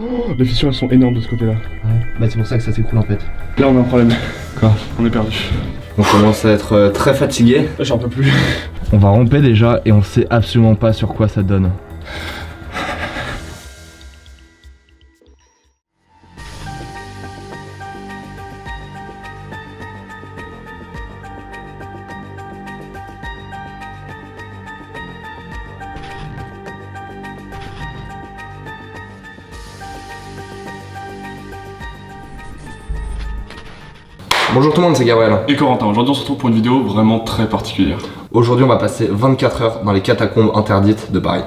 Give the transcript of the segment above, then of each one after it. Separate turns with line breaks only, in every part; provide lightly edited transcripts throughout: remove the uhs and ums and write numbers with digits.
Oh, les fissures elles sont énormes de ce côté là.
Ouais. Bah c'est pour ça que ça s'écroule en fait.
Là on a un problème.
Quoi?
On est perdu.
On commence à être très fatigué.
Là j'en peux plus.
On va ramper déjà et on sait absolument pas sur quoi ça donne. Bonjour tout le monde, c'est Gabriel.
Et Corentin, aujourd'hui on se retrouve pour une vidéo vraiment très particulière.
Aujourd'hui on va passer 24 heures dans les catacombes interdites de Paris.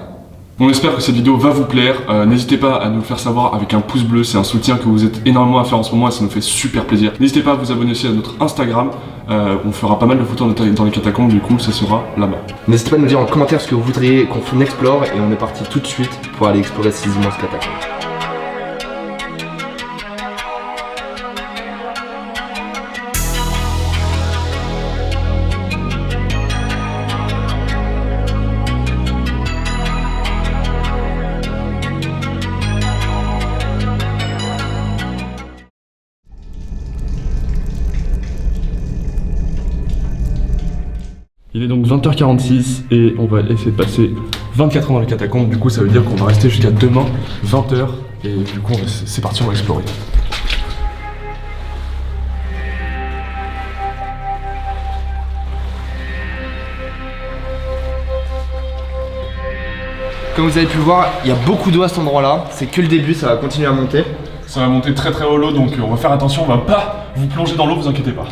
On espère que cette vidéo va vous plaire. N'hésitez pas à nous le faire savoir avec un pouce bleu, c'est un soutien que vous êtes énormément à faire en ce moment et ça nous fait super plaisir. N'hésitez pas à vous abonner aussi à notre Instagram, on fera pas mal de photos dans les catacombes, du coup ça sera là-bas.
N'hésitez pas à nous dire en commentaire ce que vous voudriez qu'on explore et on est parti tout de suite pour aller explorer ces immenses catacombes.
Il est donc 20h46 et on va essayer de passer 24 heures dans les catacombes. Du coup ça veut dire qu'on va rester jusqu'à demain 20h et du coup c'est parti, on va explorer.
Comme vous avez pu le voir, il y a beaucoup d'eau à cet endroit là, c'est que le début, ça va continuer à monter.
Ça va monter très très haut l'eau donc on va faire attention, on va pas vous plonger dans l'eau, vous inquiétez pas.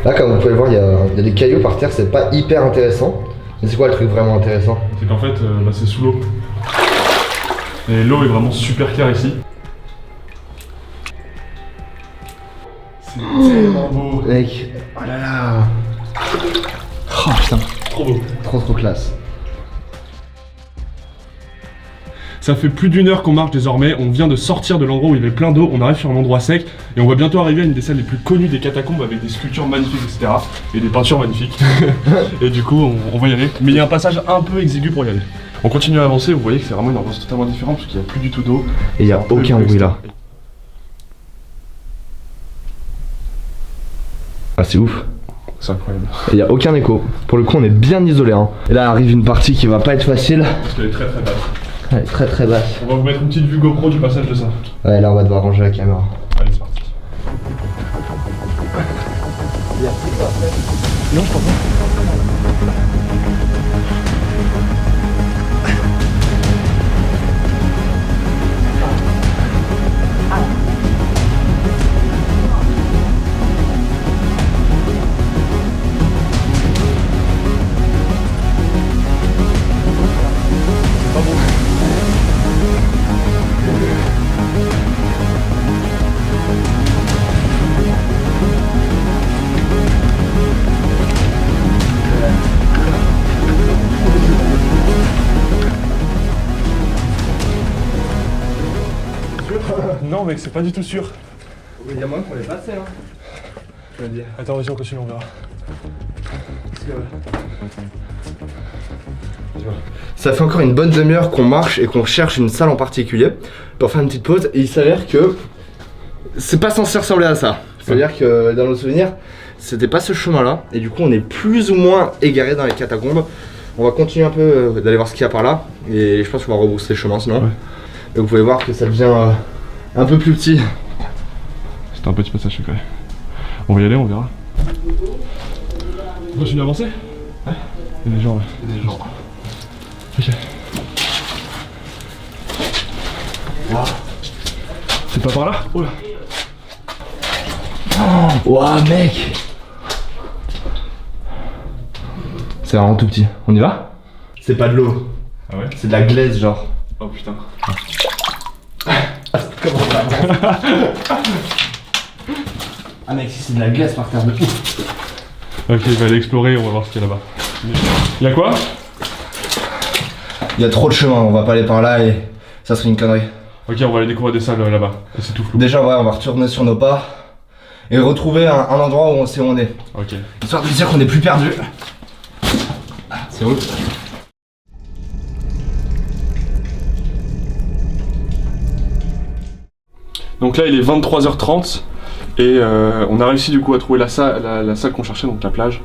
Là comme vous pouvez le voir, il y a des cailloux par terre, c'est pas hyper intéressant. Mais c'est quoi le truc vraiment intéressant?
C'est qu'en fait c'est sous l'eau. Et l'eau est vraiment super claire ici. C'est tellement beau.
Mec, oh là là. Oh putain,
Trop beau.
trop classe.
Ça fait plus d'une heure qu'on marche désormais, on vient de sortir de l'endroit où il y avait plein d'eau, on arrive sur un endroit sec et on va bientôt arriver à une des salles les plus connues des catacombes avec des sculptures magnifiques etc. Et des peintures magnifiques. Et du coup on va y aller. Mais il y a un passage un peu exigu pour y aller. On continue à avancer, vous voyez que c'est vraiment une ambiance totalement différente parce qu'il n'y a plus du tout d'eau.
Et il n'y a aucun bruit là. Ah c'est ouf.
C'est incroyable.
Il n'y a aucun écho. Pour le coup on est bien isolé hein. Et là arrive une partie qui va pas être facile.
Parce qu'elle est très très basse.
Elle est très basse.
On va vous mettre une petite vue GoPro du passage de ça.
Ouais là on va devoir ranger la caméra.
Allez c'est parti. Non je pense pas. Non mec c'est pas du tout sûr.
Il y a moins qu'on l'ait passé hein. Je veux dire.
Attends vas-y on continue on verra.
Ça fait encore une bonne demi-heure qu'on marche et qu'on cherche une salle en particulier pour faire une petite pause et il s'avère que c'est pas censé ressembler à ça. C'est-à-dire que dans nos souvenirs c'était pas ce chemin là et du coup on est plus ou moins égaré dans les catacombes. On va continuer un peu d'aller voir ce qu'il y a par là et je pense qu'on va rebrousser le chemin sinon. Ouais. Et vous pouvez voir que ça devient un peu plus petit.
C'était un petit passage secret. On va y aller, on verra. On continue à avancer? Ouais. Il y a des gens là.
Il y a des gens.
Ok. Wow. C'est pas par là? Oh là.
Ouah mec. C'est vraiment tout petit. On y va? C'est pas de l'eau.
Ah ouais?
C'est de la glaise genre.
Oh putain.
Comment ça? Ah mec, si c'est de la glace par terre de ouf.
Ok, il va aller explorer, on va voir ce qu'il y a là-bas. Y'a quoi?
Il y a trop de chemin, on va pas aller par là et ça serait une connerie.
Ok, on va aller découvrir des salles là-bas. Et c'est tout flou.
Déjà ouais, on va retourner sur nos pas et retrouver un endroit où on sait où on est.
Ok.
Histoire de dire qu'on est plus perdu. C'est où?
Donc là il est 23h30 et on a réussi du coup à trouver la salle qu'on cherchait, donc la plage.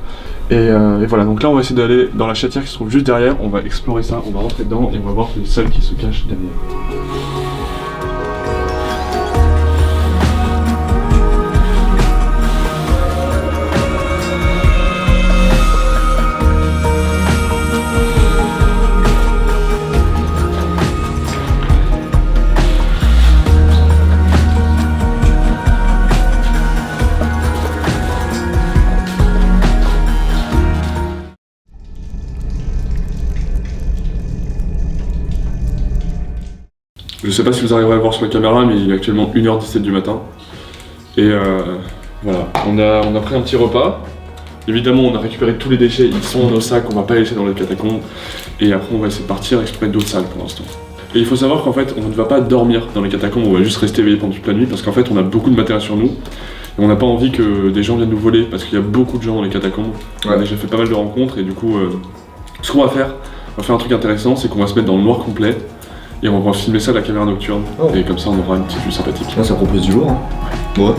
Et voilà, donc là on va essayer d'aller dans la chatière qui se trouve juste derrière, on va explorer ça, on va rentrer dedans et on va voir les salles qui se cachent derrière. Je sais pas si vous arriverez à voir sur la caméra, mais il est actuellement 1h17 du matin. Et voilà, on a pris un petit repas. Évidemment, on a récupéré tous les déchets, ils sont dans nos sacs, on va pas les laisser dans les catacombes. Et après, on va essayer de partir explorer d'autres salles pour l'instant. Et il faut savoir qu'en fait, on ne va pas dormir dans les catacombes, on va juste rester éveillé pendant toute la nuit parce qu'en fait, on a beaucoup de matériel sur nous. Et on n'a pas envie que des gens viennent nous voler parce qu'il y a beaucoup de gens dans les catacombes. On a déjà fait pas mal de rencontres et du coup, ce qu'on va faire un truc intéressant, c'est qu'on va se mettre dans le noir complet. Et on va filmer ça à la caméra nocturne, et comme ça on aura une petite vue sympathique.
Ouais, ça propose du lourd, hein. Ouais.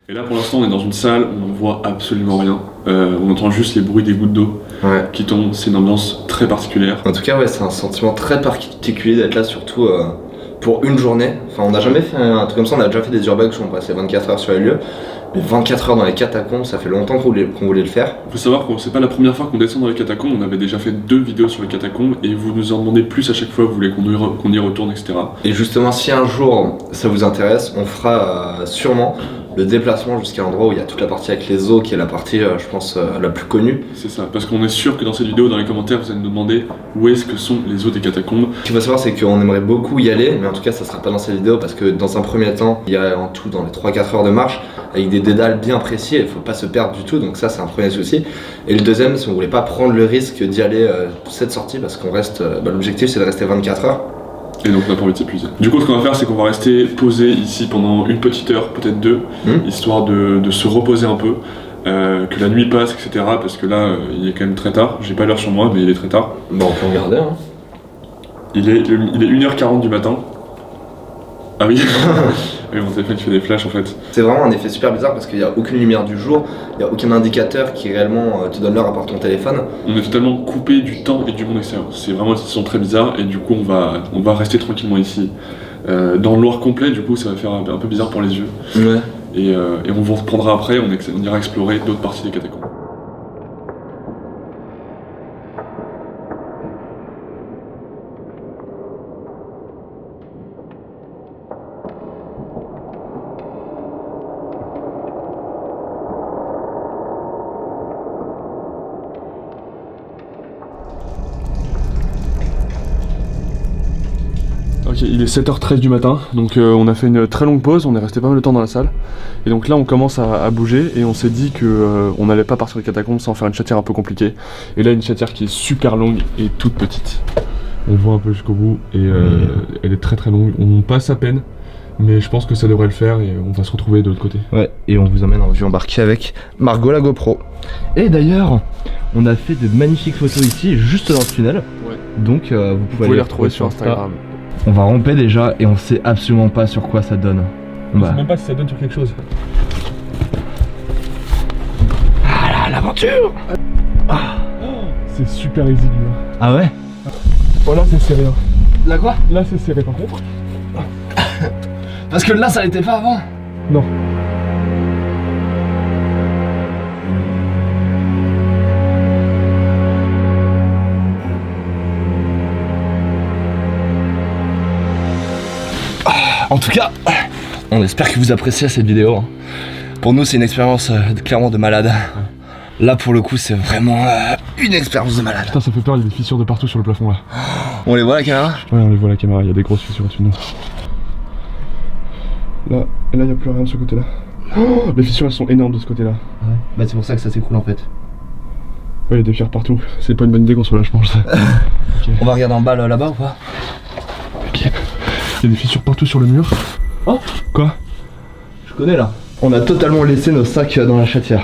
Et là pour l'instant on est dans une salle où on ne voit absolument rien. On entend juste les bruits des gouttes d'eau qui tombent, c'est une ambiance très particulière.
En tout cas ouais, c'est un sentiment très particulier d'être là, surtout pour une journée. Enfin on n'a jamais fait un truc comme ça, on a déjà fait des urbex où on passait 24 heures sur les lieux. Mais 24 heures dans les catacombes, ça fait longtemps qu'on voulait le faire.
Il faut savoir que c'est pas la première fois qu'on descend dans les catacombes, on avait déjà fait 2 vidéos sur les catacombes et vous nous en demandez plus à chaque fois, vous voulez qu'on y retourne, etc.
Et justement, si un jour ça vous intéresse, on fera sûrement le déplacement jusqu'à l'endroit où il y a toute la partie avec les eaux, qui est la partie, je pense, la plus connue.
C'est ça, parce qu'on est sûr que dans cette vidéo, dans les commentaires, vous allez nous demander où est-ce que sont les eaux des catacombes.
Ce qu'il faut savoir, c'est qu'on aimerait beaucoup y aller, mais en tout cas, ça sera pas dans cette vidéo, parce que dans un premier temps, il y a en tout dans les 3-4 heures de marche, avec des dédales bien précis, il faut pas se perdre du tout, donc ça c'est un premier souci. Et le deuxième, si on voulait pas prendre le risque d'y aller cette sortie, parce qu'on reste, l'objectif c'est de rester 24 heures.
Et donc on n'a pas envie de s'épuiser. Du coup ce qu'on va faire c'est qu'on va rester posé ici pendant une petite heure, peut-être 2, histoire de se reposer un peu, que la nuit passe, etc. Parce que là il est quand même très tard, j'ai pas l'heure sur moi mais il est très tard.
Bon on peut regarder hein.
Il est 1h40 du matin. Ah oui. Oui, mon téléphone qui fait des flashs en fait.
C'est vraiment un effet super bizarre parce qu'il n'y a aucune lumière du jour, il n'y a aucun indicateur qui réellement te donne l'heure à part ton téléphone.
On est totalement coupé du temps et du monde extérieur. C'est vraiment une situation très bizarre et du coup on va rester tranquillement ici. Dans le noir complet, du coup ça va faire un peu bizarre pour les yeux.
Ouais.
Et on vous reprendra après, on ira explorer d'autres parties des catacombes. Ok, il est 7h13 du matin, donc on a fait une très longue pause, on est resté pas mal de temps dans la salle. Et donc là on commence à bouger et on s'est dit que on n'allait pas partir des catacombes sans faire une chatière un peu compliquée. Et là une chatière qui est super longue et toute petite. On voit un peu jusqu'au bout et elle est très très longue, on passe à peine. Mais je pense que ça devrait le faire et on va se retrouver de l'autre côté.
Ouais, et on vous emmène en vue embarquée avec Margot la GoPro. Et d'ailleurs, on a fait de magnifiques photos ici, juste dans le tunnel. Ouais. Donc vous pouvez
les retrouver sur Instagram.
On va ramper déjà et on sait absolument pas sur quoi ça donne.
On sait même pas si ça donne sur quelque chose.
Ah là, l'aventure.
C'est super exigu.
Ah ouais?
Oh là c'est serré.
Là quoi?
Là c'est serré par contre.
Parce que là ça l'était pas avant.
Non.
En tout cas, on espère que vous appréciez cette vidéo. Pour nous c'est une expérience clairement de malade. Là pour le coup c'est vraiment une expérience de malade.
Putain ça fait peur, il y a des fissures de partout sur le plafond là.
On les voit la caméra?
Ouais on les voit la caméra, il y a des grosses fissures au-dessus de nous. Là, et là il n'y a plus rien de ce côté là. Oh, les fissures elles sont énormes de ce côté là.
Ouais. Bah c'est pour ça que ça s'écroule en fait.
Ouais il y a des pierres partout, c'est pas une bonne idée qu'on soit là je pense. Okay.
On va regarder en bas là-bas ou pas?
Ok. Il y a des fissures partout sur le mur. Oh quoi?
Je connais là. On a totalement laissé nos sacs dans la chatière.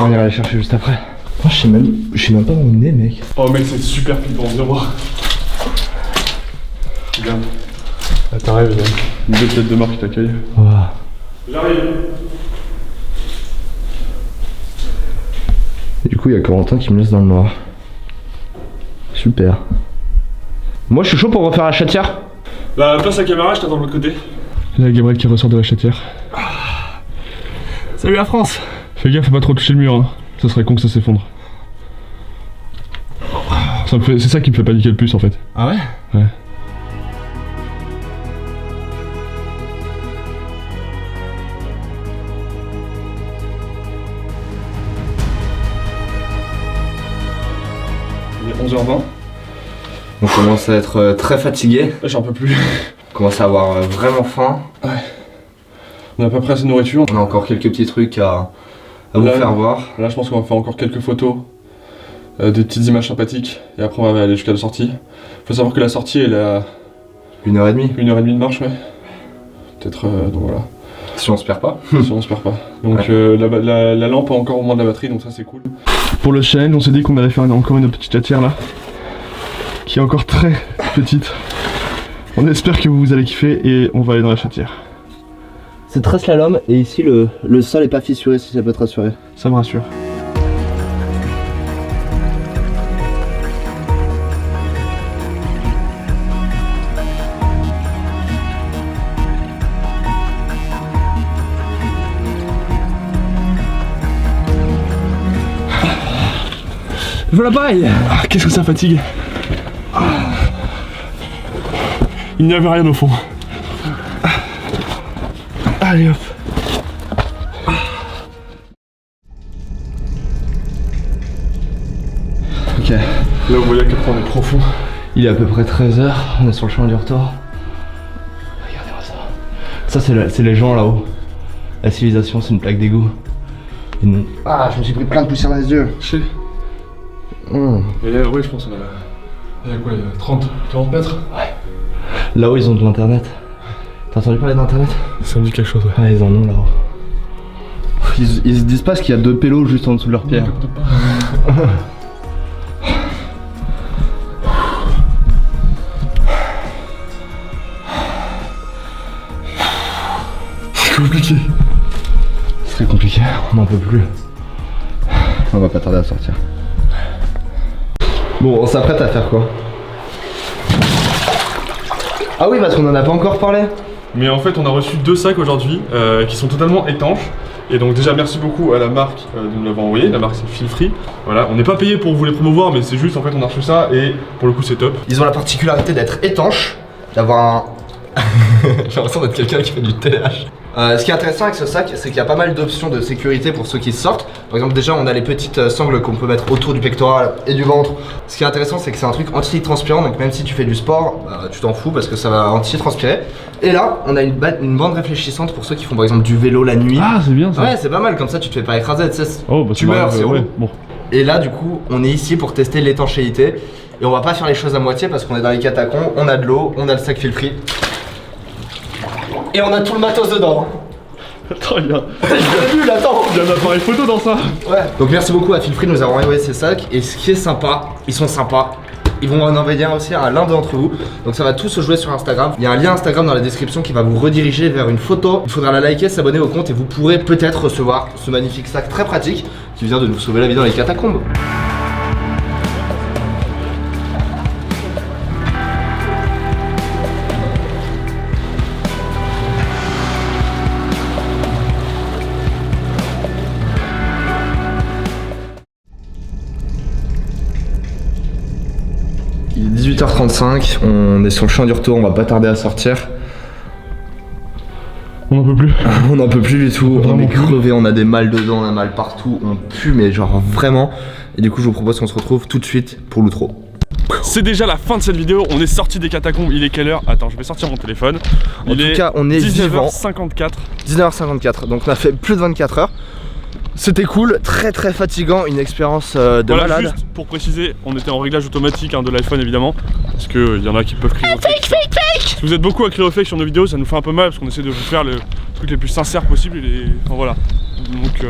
On ira les chercher juste après. Oh, je sais même pas où on est, mec.
Oh mec, c'est super flippant, viens voir. Regarde. Là t'arrives, il y a une tête de mort qui t'accueille.
Wow.
J'arrive.
Et du coup, il y a Corentin qui me laisse dans le noir. Super. Moi, je suis chaud pour refaire la chatière.
Bah, passe la caméra, je t'attends de l'autre côté. Là, Gabriel qui ressort de la chatière.
Salut la France.
Fais gaffe, faut pas trop toucher le mur, hein. Ça serait con que ça s'effondre. C'est ça qui me fait paniquer le plus en fait.
Ah ouais?
Ouais. Il est 11h20.
On commence à être très fatigué.
Là, j'en peux plus.
On commence à avoir vraiment faim.
Ouais. On a pas pris assez de nourriture.
On a encore quelques petits trucs à vous
Là,
faire voir.
Là, je pense qu'on va faire encore quelques photos. Des petites images sympathiques. Et après, on va aller jusqu'à la sortie. Faut savoir que la sortie, elle a
1h30.
1h30 de marche, ouais. Peut-être, donc voilà.
Si on se perd pas.
Si on se perd pas. Donc la lampe a encore au moins de la batterie, donc ça c'est cool. Pour le challenge, on s'est dit qu'on allait faire encore une petite chatière là. Qui est encore très petite. On espère que vous allez kiffer et on va aller dans la chatière.
C'est très slalom et ici le sol est pas fissuré, si ça peut te rassurer.
Ça me rassure.
Voilà pareil.
Ah, qu'est-ce que ça fatigue. Il n'y avait rien au fond. Allez hop.
Ok.
Là vous voyez à quel point on est profond.
Il est à peu près 13h, on est sur le chemin du retour. Regardez-moi ça. Ça c'est les gens là-haut. La civilisation c'est une plaque d'égout. Ah, je me suis pris plein de poussière dans les yeux.
Je sais. Et là, ouais, je pense qu'on a... Il y a quoi, il y a 40 mètres.
Ouais. Là-haut ils ont de l'internet. T'as entendu parler d'internet?
Ça me dit quelque chose, ouais.
Ouais, ils en ont là-haut. Ils se disent pas qu'il y a 2 pélos juste en dessous de leurs pieds.
C'est compliqué.
C'est très compliqué, on n'en peut plus. On va pas tarder à sortir. Bon, on s'apprête à faire quoi? Ah oui, parce qu'on en a pas encore parlé.
Mais en fait, on a reçu 2 sacs aujourd'hui qui sont totalement étanches. Et donc déjà merci beaucoup à la marque de nous l'avoir envoyé, la marque c'est Feel Free. Voilà, on n'est pas payé pour vous les promouvoir, mais c'est juste en fait on a reçu ça et pour le coup c'est top.
Ils ont la particularité d'être étanches, d'avoir un... J'ai l'impression d'être quelqu'un qui fait du TH. Ce qui est intéressant avec ce sac, c'est qu'il y a pas mal d'options de sécurité pour ceux qui sortent. Par exemple, déjà on a les petites sangles qu'on peut mettre autour du pectoral et du ventre. Ce qui est intéressant, c'est que c'est un truc anti-transpirant, donc même si tu fais du sport, tu t'en fous parce que ça va anti-transpirer. Et là, on a une bande réfléchissante pour ceux qui font par exemple du vélo la nuit.
Ah c'est bien ça.
Ouais, c'est pas mal, comme ça tu te fais pas écraser, tu sais.
Oh bah
tu meurs, c'est
ouais, bon.
Et là, du coup, on est ici pour tester l'étanchéité. Et on va pas faire les choses à moitié parce qu'on est dans les catacombes, on a de l'eau, on a le sac Feel Free. Et on a tout le matos dedans.
Attends, il y a
attends.
Il y a un appareil photo dans ça.
Ouais. Donc merci beaucoup à Feel Free de nous avoir envoyé ces sacs. Et ce qui est sympa, ils sont sympas. Ils vont en envoyer un aussi à l'un d'entre vous. Donc ça va tout se jouer sur Instagram. Il y a un lien Instagram dans la description qui va vous rediriger vers une photo. Il faudra la liker, s'abonner au compte et vous pourrez peut-être recevoir ce magnifique sac très pratique qui vient de nous sauver la vie dans les catacombes. Il est 18h35, on est sur le chemin du retour, on va pas tarder à sortir.
On n'en peut plus.
On n'en peut plus du tout, on
Vraiment
est
plus.
crevé, on a des mal dedans, on a mal partout, on pue mais genre vraiment. Et du coup je vous propose qu'on se retrouve tout de suite pour l'outro.
C'est déjà la fin de cette vidéo, on est sorti des catacombes, il est quelle heure? Attends, je vais sortir mon téléphone.
En tout cas, on est vivant.
19h54.
19h54, donc on a fait plus de 24 heures. C'était cool, très très fatigant, une expérience de
Voilà,
malade.
juste pour préciser, on était en réglage automatique de l'iPhone évidemment. Parce qu'il y en a qui peuvent crier au fake. Si vous êtes beaucoup à crier au fake sur nos vidéos, ça nous fait un peu mal parce qu'on essaie de vous faire le truc les plus sincères possible. Enfin voilà. Donc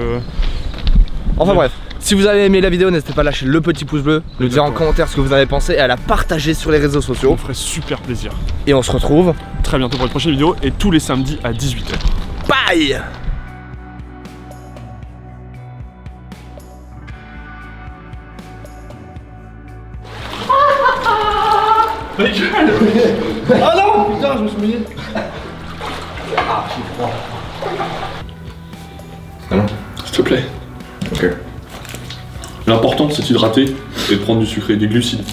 Enfin bref, si vous avez aimé la vidéo, n'hésitez pas à lâcher le petit pouce bleu, nous dire en commentaire ce que vous en avez pensé et à la partager sur les réseaux
On
sociaux.
me ferait super plaisir.
Et on se retrouve
Très bientôt pour une prochaine vidéo et tous les samedis à 18h.
bye. Ah non, putain, je me suis mouillé. Ah, j'ai froid. Ah non.
S'il te plaît.
Ok.
L'important c'est d'hydrater et de prendre du sucre et des glucides.